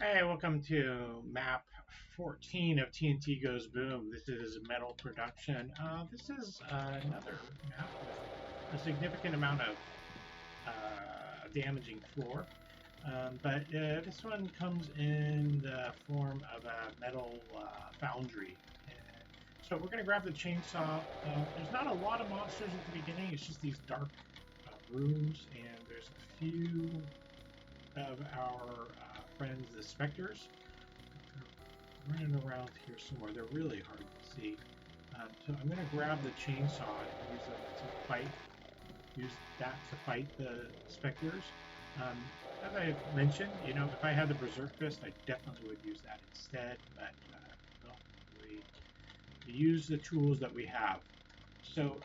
Hey, welcome to map 14 of TNT Goes Boom. This is metal production. This is another map with a significant amount of damaging floor. But this one comes in the form of a metal foundry. So we're going to grab the chainsaw. There's not a lot of monsters at the beginning. It's just these dark rooms, and there's a few of our friends, the specters. They're running around here somewhere. They're really hard to see. So I'm going to grab the chainsaw and use it to fight. Use that to fight the specters. As I mentioned, if I had the Berserk Fist, I definitely would use that instead. But well, we use the tools that we have. So,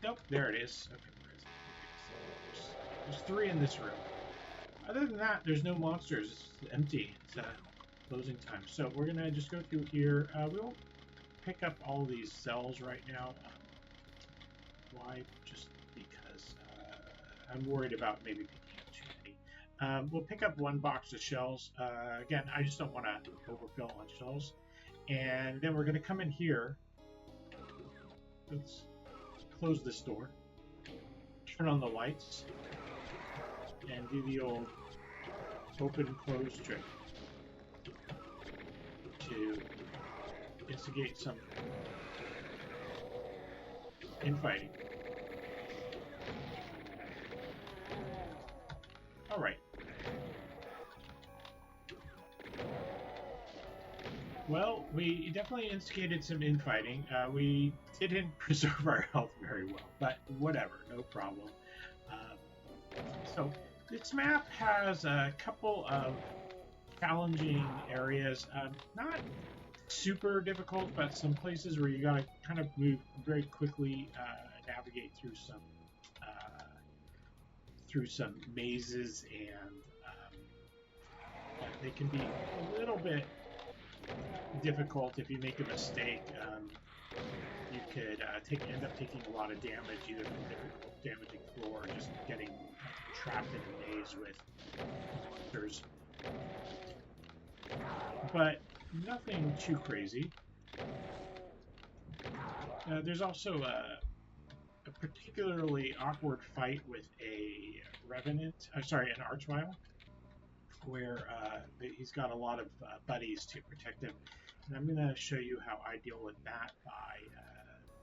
nope, there it is. Okay, where is it? There's three in this room. Other than that, there's no monsters. It's empty. It's closing time. So we're gonna just go through here. We won't pick up all these cells right now. Why? Just because I'm worried about maybe picking up too many. We'll pick up one box of shells. Again, I just don't want to overfill on shells. And then we're gonna come in here. Let's close this door. Turn on the lights. And do the old open close trick to instigate some infighting. All right. Well, we definitely instigated some infighting. We didn't preserve our health very well, but whatever, no problem. So this map has a couple of challenging areas. Not super difficult, but some places where you gotta kind of move very quickly, navigate through some mazes, and they can be a little bit difficult if you make a mistake. You could end up taking a lot of damage, either from difficult damaging floor or just getting trapped in a maze with monsters. But nothing too crazy. There's also a particularly awkward fight with a revenant. Sorry, an archvile, where he's got a lot of buddies to protect him. And I'm going to show you how I deal with that by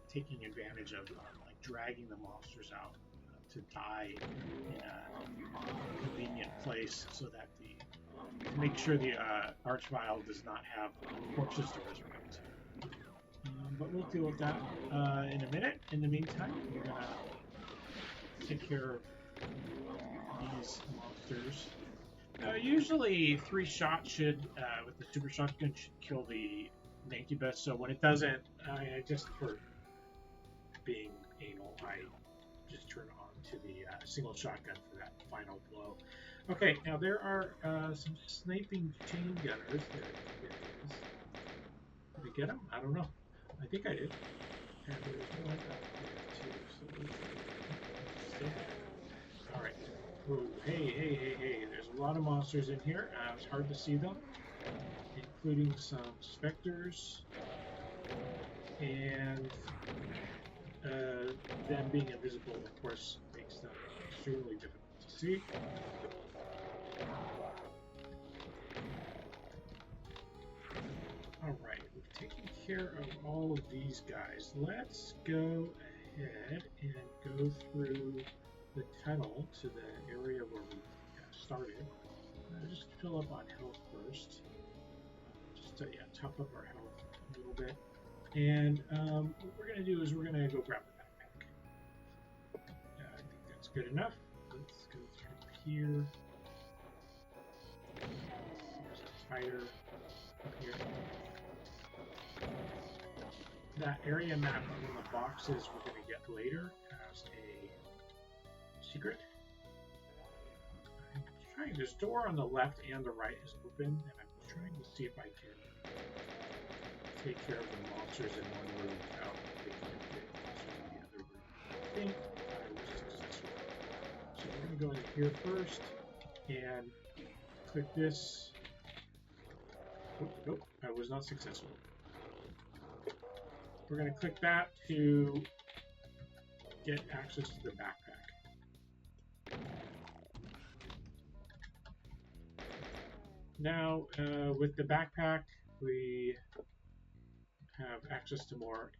taking advantage of like dragging the monsters out to die in a convenient place, so that to make sure the archvile does not have corpses to resurrect. But we'll deal with that in a minute. In the meantime, we're gonna take care of these monsters. Usually 3 shots should, with the super shotgun, should kill the incubus. So when it doesn't, just for being anal, I just turn on to the single shotgun for that final blow. Okay, now there are some sniping chain gunners. There it is. Did I get them? I don't know. I think I did. And there's one up there too. So all right. Ooh, hey! There's a lot of monsters in here. It's hard to see them, including some specters, and them being invisible, of course, makes them extremely difficult to see. Alright, we've taken care of all of these guys. Let's go ahead and go through the tunnel to the area where we started. Just fill up on health first. Just to top up our health a little bit. And what we're going to do is we're going to go grab the backpack. I think that's good enough. Let's go through here. There's a fighter up here. That area map in the boxes we're going to get later has a secret. I'm trying. This door on the left and the right is open, and I'm trying to see if I can take care of the monsters in one room without taking the monsters in the other room. I think I was successful. So we're going to go in here first and click this Nope, I was not successful. We're going to click that to get access to the backpack. Now, with the backpack, we have access to more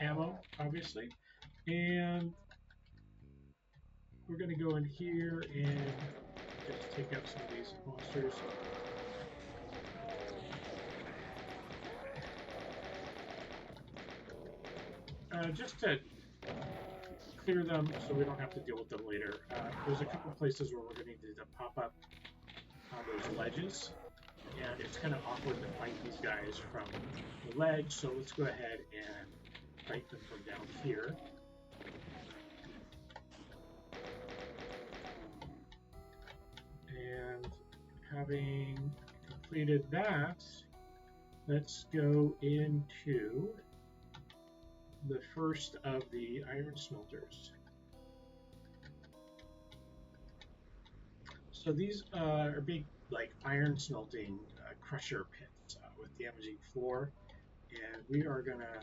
ammo, obviously, and we're going to go in here and just take out some of these monsters. Just to clear them so we don't have to deal with them later. There's a couple places where we're going to need to pop up on those ledges, and it's kind of awkward to fight these guys from the ledge, so let's go ahead and fight them from down here. And having completed that, let's go into the first of the iron smelters. So these are big, like, iron smelting crusher pits with damaging floor, and we are gonna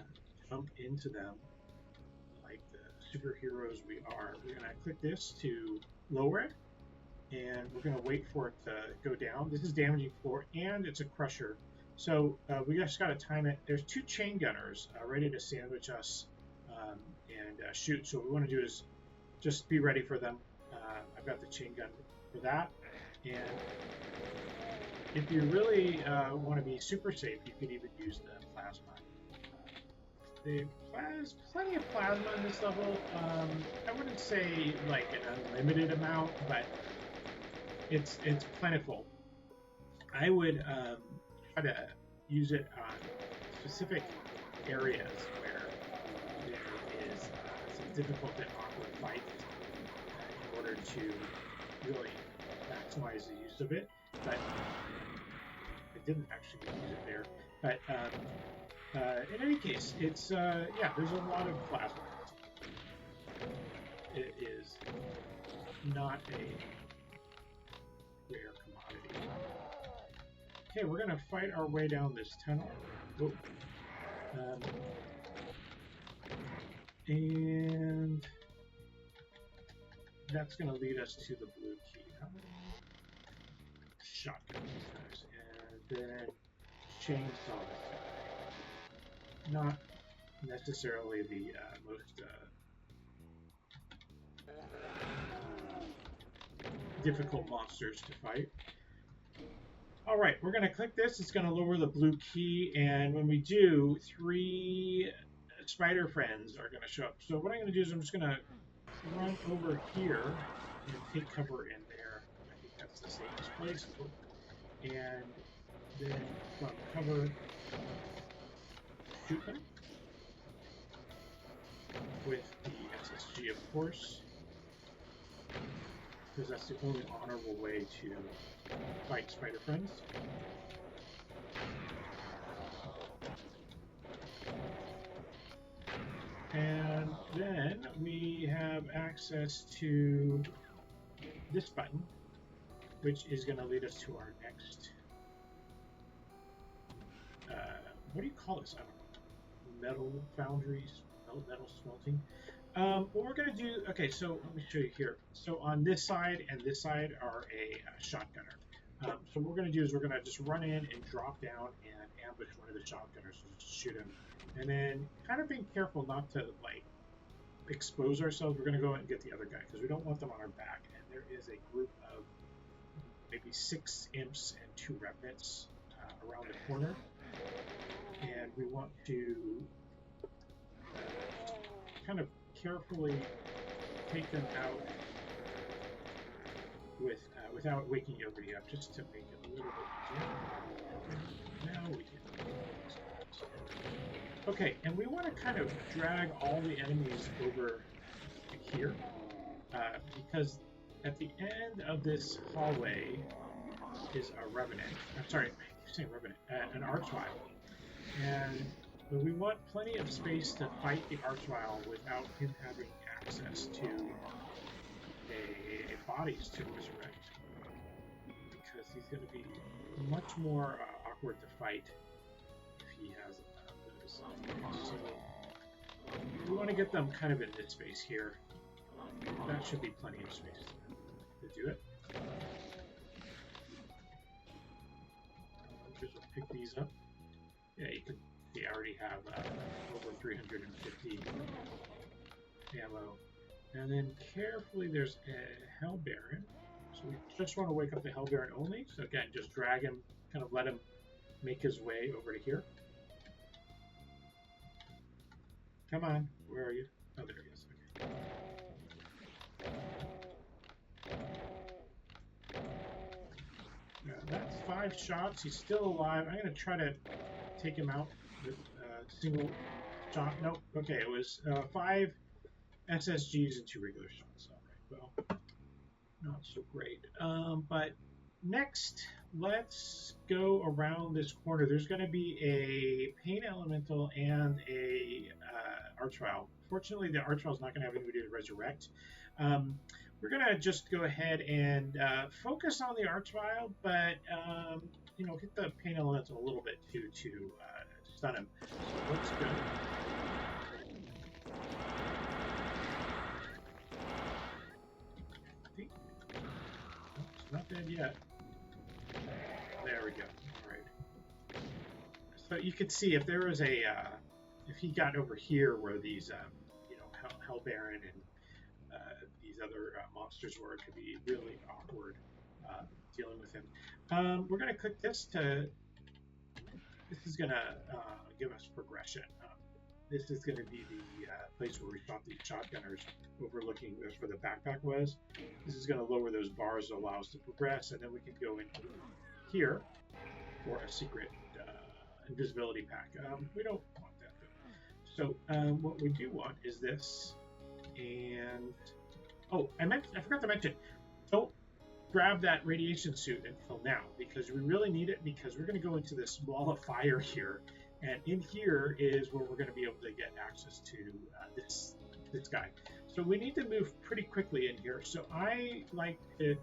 jump into them like the superheroes we are. We're gonna click this to lower it, and we're gonna wait for it to go down. This is damaging floor, and it's a crusher. So we just got to time it. There's two chain gunners ready to sandwich us and shoot. So what we want to do is just be ready for them. I've got the chain gun for that. And if you really want to be super safe, you could even use the plasma. There's plenty of plasma in this level. I wouldn't say like an unlimited amount, but it's plentiful. I would try to use it on specific areas where there is some difficult and awkward fight in order to really maximize the use of it. But I didn't actually use it there. But in any case, it's yeah, there's a lot of plasma. It is not a rare commodity. Okay, we're gonna fight our way down this tunnel. Oh. And that's gonna lead us to the blue key. Shotgun guys, and then chainsaw this guy. Not necessarily the most difficult monsters to fight. Alright, we're going to click this. It's going to lower the blue key, and when we do, 3 spider friends are going to show up. So what I'm going to do is I'm just going to run over here and take cover in there. I think that's the safest place. And then from cover, shoot them with the SSG, of course, because that's the only honorable way to fight spider friends. And then we have access to this button, which is going to lead us to our next, what do you call this? I don't know. Metal foundries, metal smelting. What we're going to do, okay, so let me show you here. So on this side and this side are a shotgunner. So what we're going to do is we're going to just run in and drop down and ambush one of the shotgunners and just shoot him. And then kind of being careful not to, like, expose ourselves. We're going to go and get the other guy because we don't want them on our back. And there is a group of maybe 6 imps and 2 revenants around the corner. And we want to kind of carefully take them out with without waking everybody up, just to make it a little bit easier. Now we can. Okay, and we want to kind of drag all the enemies over here because at the end of this hallway is a revenant. I'm sorry, I keep saying revenant, an archvile, and we want plenty of space to fight the archvile without him having access to a bodies to resurrect, because he's going to be much more awkward to fight if he has those. So we want to get them kind of in this space here. That should be plenty of space to do it. Just pick these up. Yeah, you can see I already have over 350 ammo. And then carefully there's a Hell Baron. So we just want to wake up the Hell Baron only. So again, just drag him, kind of let him make his way over to here. Come on, where are you? Oh, there he is. Okay. Yeah, that's 5 shots. He's still alive. I'm going to try to take him out with a single shot. Nope. Okay, it was 5 SSGs and 2 regular shots. All right, well, not so great. But next, let's go around this corner. There's going to be a Pain Elemental and a Archvile. Fortunately, the Archvile is not going to have anybody to resurrect. We're going to just go ahead and focus on the Archvile, but you know, hit the Pain Elemental a little bit too to stun him. So let's go. Not dead yet. There we go. All right. So you could see if there was a, if he got over here where these, you know, Hell Baron and these other monsters were, it could be really awkward dealing with him. We're going to click this to. This is going to give us progression. This is going to be the place where we shot these shotgunners overlooking this where the backpack was. This is going to lower those bars to allow us to progress, and then we can go in here for a secret invisibility pack. We don't want that though. So what we do want is this, and oh, I forgot to mention, don't grab that radiation suit until now because we really need it because we're going to go into this wall of fire here. And in here is where we're going to be able to get access to this guy. So we need to move pretty quickly in here. So I like to,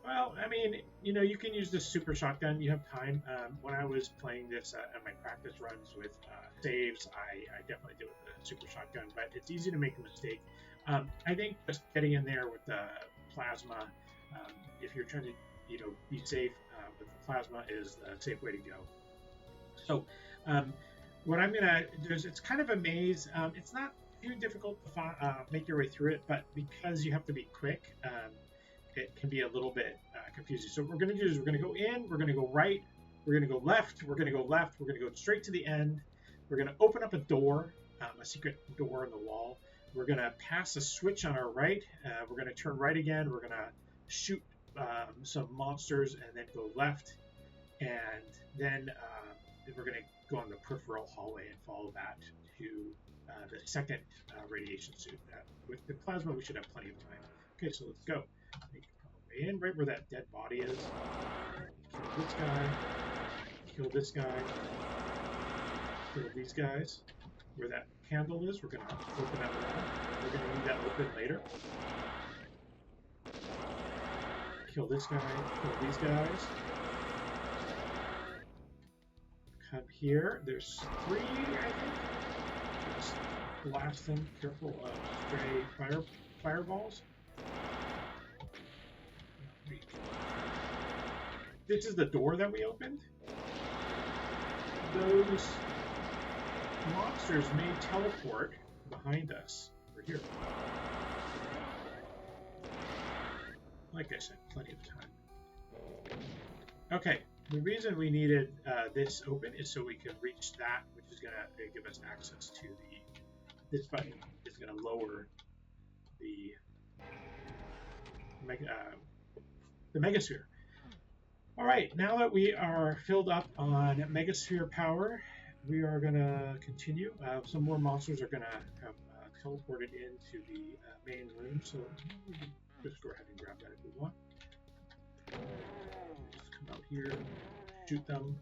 well, I mean, you know, you can use this super shotgun. You have time. When I was playing this at my practice runs with saves, I definitely did with the super shotgun, but it's easy to make a mistake. I think just getting in there with the plasma, if you're trying to, you know, be safe with the plasma is the safe way to go. So what I'm going to do is it's kind of a maze. It's not too difficult to make your way through it, but because you have to be quick, it can be a little bit confusing. So what we're going to do is we're going to go in, we're going to go right, we're going to go left, we're going to go left, we're going to go straight to the end. We're going to open up a door, a secret door in the wall. We're going to pass a switch on our right. We're going to turn right again. We're going to shoot some monsters and then go left. And then we're going to go on the peripheral hallway and follow that to the second radiation suit. With the plasma, we should have plenty of time. Okay, so let's go. Make our way in right where that dead body is. Kill this guy. Kill this guy. Kill these guys. Where that candle is, we're going to open that wall. We're going to leave that open later. Kill this guy. Kill these guys. Come here. There's 3, I think. Just blast them. Careful of stray fireballs. This is the door that we opened. Those monsters may teleport behind us. Over here. Like I said, plenty of time. Okay. The reason we needed this open is so we can reach that, which is going to give us access to this button is going to lower the Megasphere. All right, now that we are filled up on Megasphere power, we are going to continue. Some more monsters are going to have teleported into the main room, so we can just go ahead and grab that if we want. Out here, shoot them,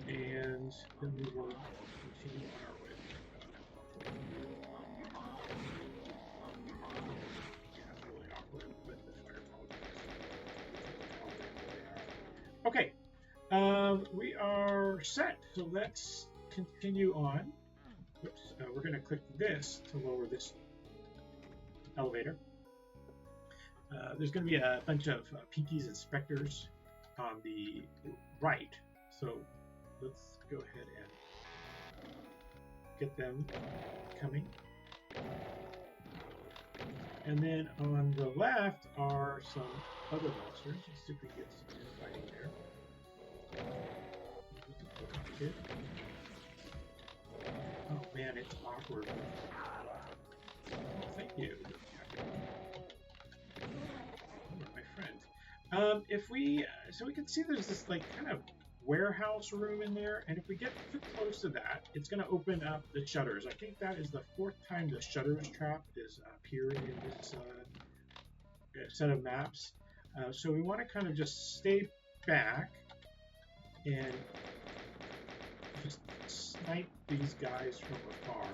and then we will continue on our way. Yeah, it's really awkward with the fireball. Okay, we are set. So let's continue on. Oops, we're going to click this to lower this elevator. There's going to be a bunch of Pinkies and Specters on the right. So let's go ahead and get them coming. And then on the left are some other monsters. Let's see if we get some fighting there. Oh man, it's awkward. Thank you. My friend. If we, so we can see there's this like kind of warehouse room in there, and if we get too close to that, it's going to open up the shutters. I think that is the 4th time the shutters trap is appeared in this set of maps. So we want to kind of just stay back and just snipe these guys from afar,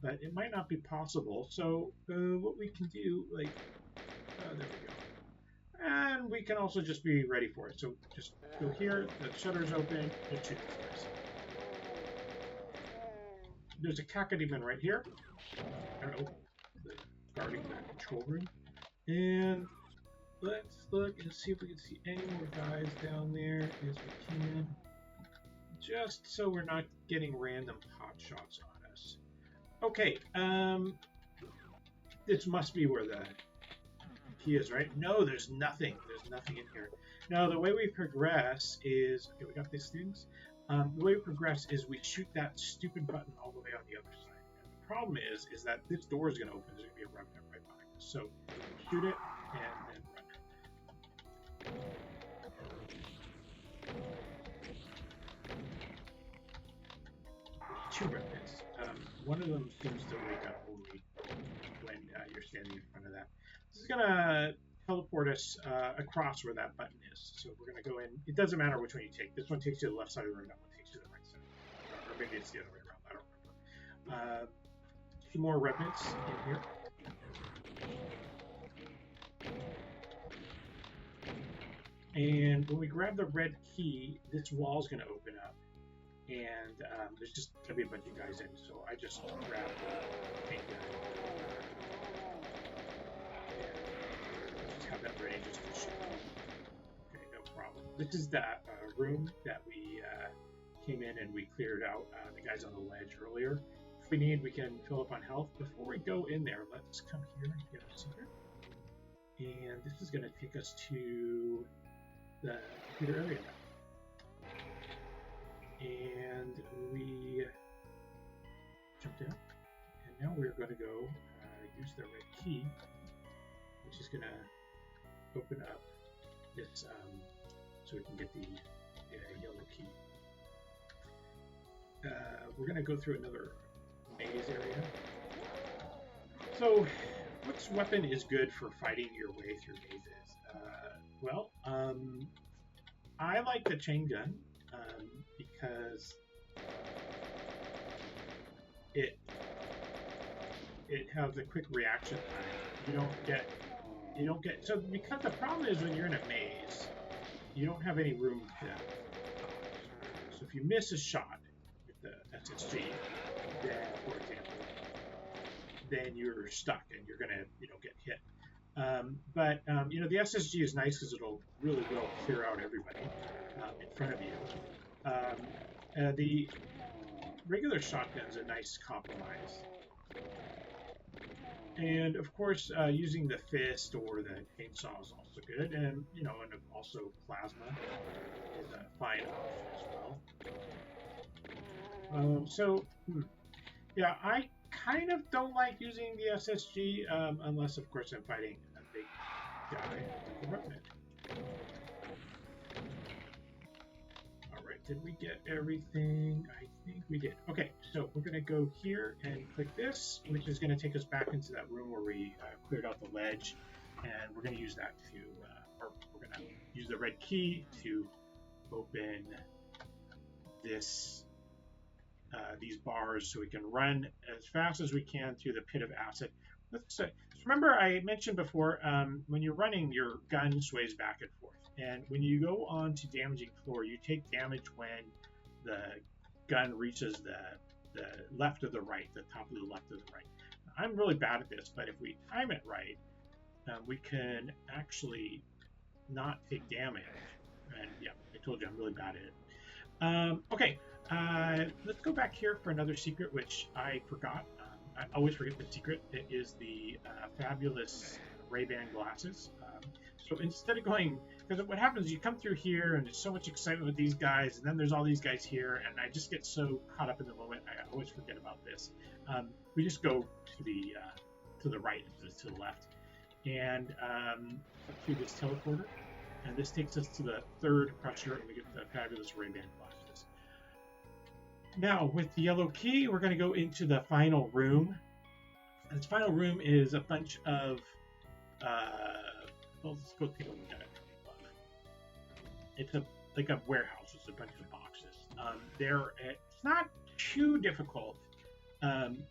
but it might not be possible. So what we can do, like, there we go. And we can also just be ready for it. So just go here, the shutter's open, and shoot these guys. There's a Cacodemon right here. Guarding the control room. And let's look and see if we can see any more guys down there as we can. Just so we're not getting random pot shots on us. Okay, this must be where the key is, right? No, there's nothing. There's nothing in here. Now, the way we progress is... Okay, we got these things. The way we progress is we shoot that stupid button all the way on the other side. And the problem is that this door is going to open. There's going to be a remnant right behind us. So, shoot it and then run. 2 remnants. One of them seems to wake up only when you're standing in front of that. This is going to teleport us across where that button is. So we're going to go in. It doesn't matter which one you take. This one takes you to the left side of the room. That one takes you to the right side. Or maybe it's the other way around. I don't remember. 2 more remnants in here. And when we grab the red key, this wall is going to open up. And there's just going to be a bunch of guys in. So I just grab the paint gun. Have that ready just to shoot. Okay, no problem. This is that room that we came in and we cleared out the guys on the ledge earlier. If we need, we can fill up on health. Before we go in there, let's come here and get a secret. And this is going to take us to the computer area now. And we jumped in. And now we're going to go use the red key, which is going to open up this so we can get the yellow key. We're going to go through another maze area. So, which weapon is good for fighting your way through mazes? Well, I like the chain gun because it has a quick reaction time. You don't get so because the problem is when you're in a maze, you don't have any room to. So if you miss a shot with the SSG, then for example, then you're stuck and you're gonna get hit. But the SSG is nice because it'll really well clear out everybody in front of you. The regular shotgun's a nice compromise. And of course, using the fist or the chainsaw is also good, and and also plasma is a fine option as well. Yeah, I kind of don't like using the SSG unless, of course, I'm fighting a big guy. All right, did we get everything? I think we did. Okay, so we're going to go here and click this, which is going to take us back into that room where we cleared out the ledge, and we're going to use that to, or we're going to use the red key to open this. These bars so we can run as fast as we can through the pit of acid. Remember I mentioned before, when you're running, your gun sways back and forth. And when you go on to damaging floor, you take damage when the gun reaches the left of the right, the top of the left of the right. I'm really bad at this, but if we time it right, we can actually not take damage. And yeah, I told you I'm really bad at it. Okay, let's go back here for another secret, which I forgot. I always forget the secret. It is the fabulous Ray-Ban glasses. So instead of going, because what happens is you come through here and there's so much excitement with these guys, and then there's all these guys here, and I just get so caught up in the moment, I always forget about this. We just go to the right, to the left, and through this teleporter, and this takes us to the third crusher, and we get the fabulous Ray-Ban glasses. Now, with the yellow key, we're going to go into the final room. And this final room is a bunch of, well, let's go take a look at it. It's like a warehouse. It's a bunch of boxes. It's not too difficult.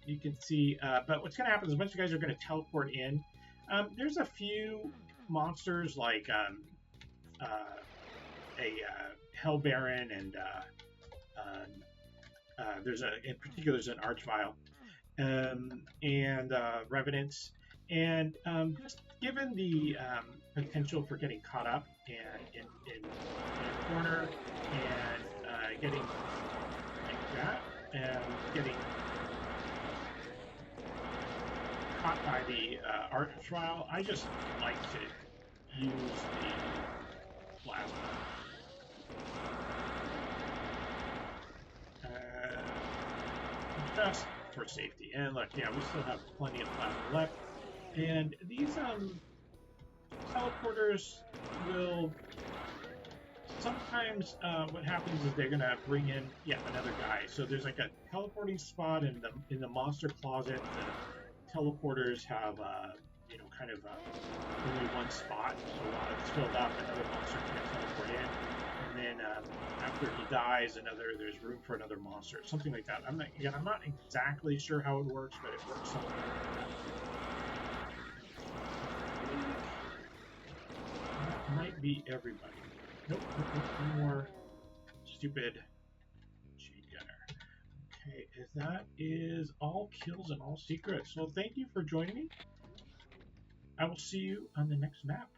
You can see, but what's going to happen is a bunch of guys are going to teleport in. There's a few monsters like a Hell Baron and in particular there's an Archvile and Revenants, and just given the potential for getting caught up and in a corner and getting like that and getting caught by the Archvile, I just like to use the plasma. Just for safety. And look, yeah, we still have plenty of plasma left. And these teleporters will sometimes what happens is they're gonna bring in another guy. So there's like a teleporting spot in the monster closet. The teleporters have kind of only one spot, so it's filled up. Another monster can't teleport in. And then after he dies, there's room for another monster, something like that. I'm not exactly sure how it works, but it works something like that. That might be everybody. Nope, one more stupid cheat gunner. Okay, that is all kills and all secrets. So thank you for joining me. I will see you on the next map.